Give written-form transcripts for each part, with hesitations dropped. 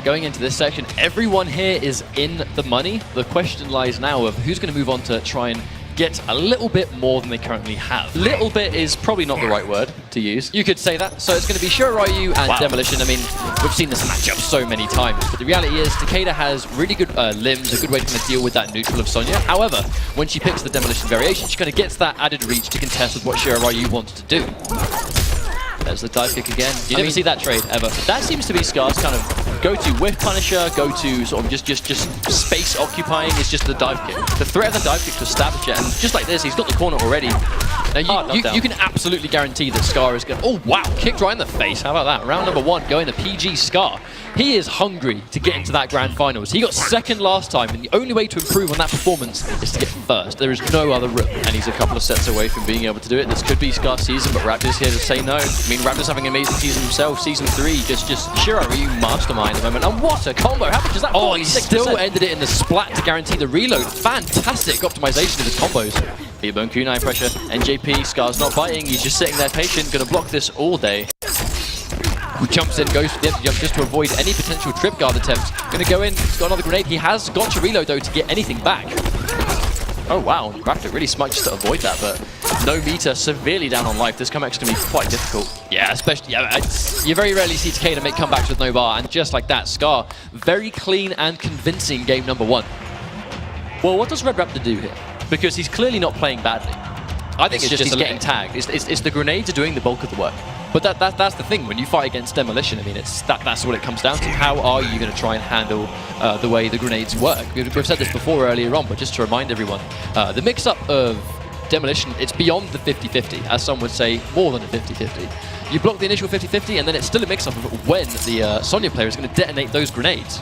going into this section, everyone here is in the money. The question lies now of who's going to move on to try and get a little bit more than they currently have. Little bit is probably not the right word to use. You could say that. So it's going to be Shiryu and Demolition. I mean, we've seen this matchup so many times, but the reality is Takeda has really good limbs, a good way to kind of deal with that neutral of Sonya. However, when she picks the Demolition variation, she kind of gets that added reach to contest with what Shiryu wants to do. There's the dive kick again. You never see that trade ever. That seems to be Scar's kind of go-to whiff punisher, go-to sort of just space occupying is just the dive kick. The threat of the dive kick to establish it, and just like this, he's got the corner already. Now you can absolutely guarantee that Scar is going to... Oh wow, kicked right in the face. How about that? Round number 1 going to PG Scar. He is hungry to get into that grand finals. He got second last time, and the only way to improve on that performance is to get first. There is no other route, and he's a couple of sets away from being able to do it. This could be Scar's season, but Raptor's here to say no. I mean, Raptor's having an amazing season himself. Season 3, just Shiryu mastermind at the moment. And what a combo! How much is that? Oh, he still ended it in the splat to guarantee the reload. Fantastic optimization of his combos. Bone kunai pressure. NJP, Scar's not biting. He's just sitting there patient, going to block this all day. Who jumps in, goes for the empty jump just to avoid any potential trip guard attempts. Going to go in, he's got another grenade. He has got to reload though to get anything back. Oh wow, Raptor really smart just to avoid that, but no meter, severely down on life. This comeback's going to be quite difficult. Yeah, especially, you very rarely see Takeda make comebacks with no bar, and just like that, Scar, very clean and convincing game number 1. Well, what does Red Raptor do here? Because he's clearly not playing badly. I think it's just he's getting tagged. It's the grenades are doing the bulk of the work. But that's the thing, when you fight against Demolition, I mean, that's what it comes down to. How are you going to try and handle the way the grenades work? We've said this before earlier on, but just to remind everyone, the mix-up of Demolition, it's beyond the 50-50, as some would say, more than a 50-50. You block the initial 50-50, and then it's still a mix-up of when the Sonya player is going to detonate those grenades.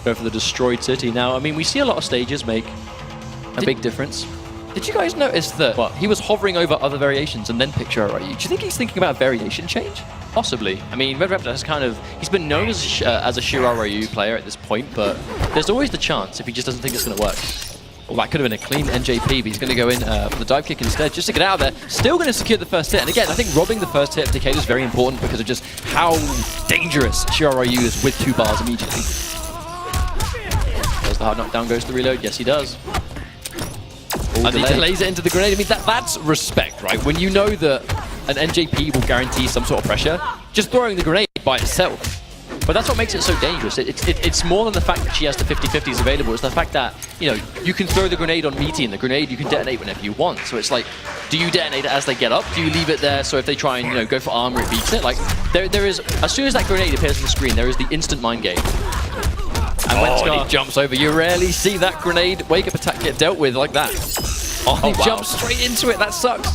Go for the destroyed city. Now, I mean, we see a lot of stages make a big difference. Did you guys notice that he was hovering over other variations and then picked Shiryu? Do you think he's thinking about a variation change? Possibly. I mean, Red Raptor has he's been known as a Shiryu player at this point, but there's always the chance if he just doesn't think it's going to work. Well, that could have been a clean NJP, but he's going to go in for the dive kick instead, just to get out of there. Still going to secure the first hit. And again, I think robbing the first hit of Takeda is very important because of just how dangerous Shiryu is with 2 bars immediately. There's the hard knockdown, goes to reload. Yes, he does. And he delays it into the grenade. I mean, that's respect, right? When you know that an NJP will guarantee some sort of pressure, just throwing the grenade by itself. But that's what makes it so dangerous. It's more than the fact that she has the 50-50s available. It's the fact that, you know, you can throw the grenade on meaty, and the grenade you can detonate whenever you want. So it's like, do you detonate it as they get up? Do you leave it there so if they try and, you know, go for armor, it beats it? Like, there is, as soon as that grenade appears on the screen, there is the instant mind game. And when Scar jumps over, you rarely see that grenade wake-up attack get dealt with like that. Oh, he jumps straight into it. That sucks.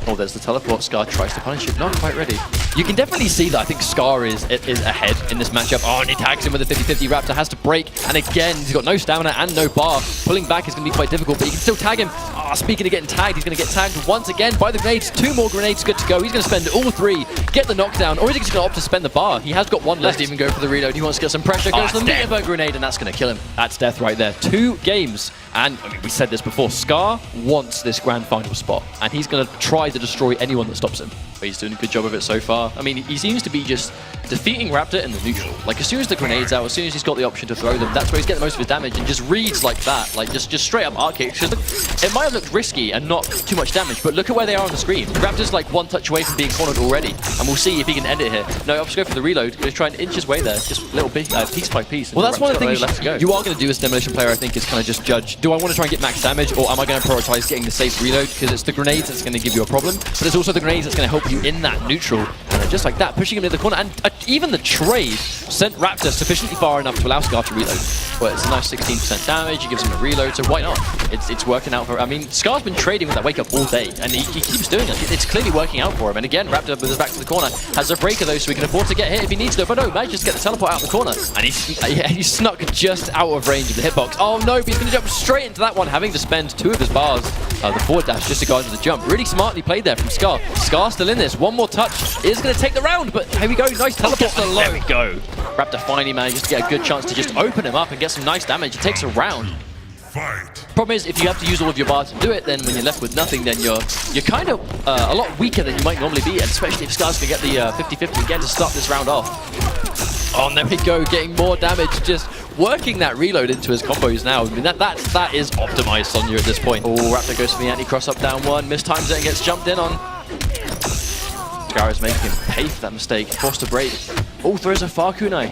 Oh, there's the teleport. Scar tries to punish it. Not quite ready. You can definitely see that I think Scar is ahead in this matchup. Oh, and he tags him with a 50-50. Raptor has to break. And again, he's got no stamina and no bar. Pulling back is going to be quite difficult, but he can still tag him. Oh, speaking of getting tagged, he's going to get tagged once again by the grenades. 2 more grenades good to go. He's going to spend all 3, get the knockdown, or is he just going to opt to spend the bar? He has got 1 left. Doesn't even go for the reload. He wants to get some pressure. Goes for the meteor grenade, and that's going to kill him. That's death right there. 2 games. And I mean, we said this before, Scar wants this grand final spot, and he's going to try to destroy anyone that stops him. But he's doing a good job of it so far. I mean, he seems to be just defeating Raptor in the neutral. Like, as soon as the grenade's out, as soon as he's got the option to throw them, that's where he's getting most of his damage, and just reads like that, like just straight up arc kicks. It might have looked risky and not too much damage, but look at where they are on the screen. Raptor's like 1 touch away from being cornered already, and we'll see if he can end it here. No, opts go for the reload. He's trying to inch his way there, just a little bit, piece by piece. Well, that's one of the things you are going to do as Demolition player, I think, is kind of just judge, do I want to try and get max damage, or am I going to prioritize getting the safe reload? Because it's the grenades that's going to give you a problem, but it's also the grenades that's going to help you in that neutral. And just like that, pushing him into the corner, and even the trade sent Raptor sufficiently far enough to allow Scar to reload. But it's a nice 16% damage, he gives him a reload, so why not? It's working out for, I mean, Scar's been trading with that wake up all day, and he keeps doing it. It's clearly working out for him. And again, Raptor with his back to the corner has a breaker though, so he can afford to get hit if he needs to. But no, manages to get the teleport out of the corner. And he snuck just out of range of the hitbox. Oh no, but he's going to jump straight into that one, having to spend 2 of his bars, the forward dash, just to go into the jump. Really smartly played there from Scar. Scar still in this. 1 more touch is going to take the round, but here we go. Nice teleport. There we go. Raptor finally manages to get a good chance to just open him up and get some nice damage. It takes a round. Problem is, if you have to use all of your bar to do it, then when you're left with nothing, then you're kind of a lot weaker than you might normally be, and especially if Scar's going to get the 50-50 again to start this round off. Oh, and there we go, getting more damage, just working that reload into his combos now. I mean, that is optimized Sonya at this point. Oh, Raptor goes for the anti-cross up down one, mistimes it and gets jumped in on. Scar is making him pay for that mistake, forced to break. Oh, throws a far kunai.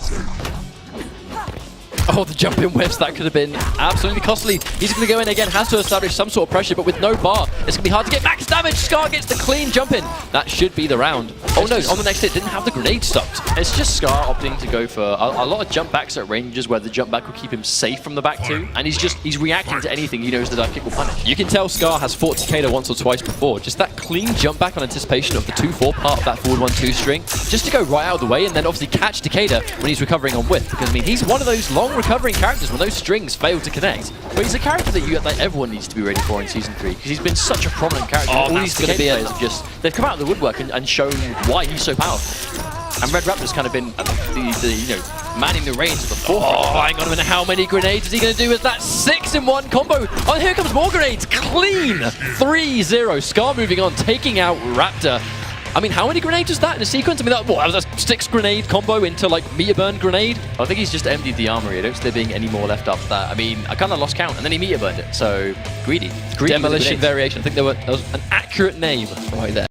Oh, the jump in whiffs, that could have been absolutely costly. He's going to go in again, has to establish some sort of pressure, but with no bar, it's going to be hard to get max damage. Scar gets the clean jump in. That should be the round. Oh no, on the next hit, didn't have the grenade stopped. It's just Scar opting to go for a lot of jump backs at ranges where the jump back will keep him safe from the back too, and he's reacting to anything he knows the dive kick will punish. You can tell Scar has fought Takeda once or twice before. Just that clean jump back on anticipation of the 2-4 part of that forward 1-2 string, just to go right out of the way and then obviously catch Takeda when he's recovering on whiff, because I mean, he's one of those long recovering characters when those strings fail to connect. But he's a character that everyone needs to be ready for in Season 3, because he's been such a prominent character. All these Takeda players have they've come out of the woodwork and shown why he's so powerful. And Red Raptor's kind of been manning the reins of the forefront. Oh, hang on a minute, how many grenades is he going to do with that 6-in-1 combo? Oh, here comes more grenades, clean! 3-0, Scar moving on, taking out Raptor. I mean, how many grenades was that in a sequence? I mean, that was a 6-grenade combo into, like, meter burn grenade. I think he's just emptied the armory. I don't see there being any more left after that. I mean, I kind of lost count, and then he meter burned it, so greedy. Demolition variation. I think there was an accurate name right there.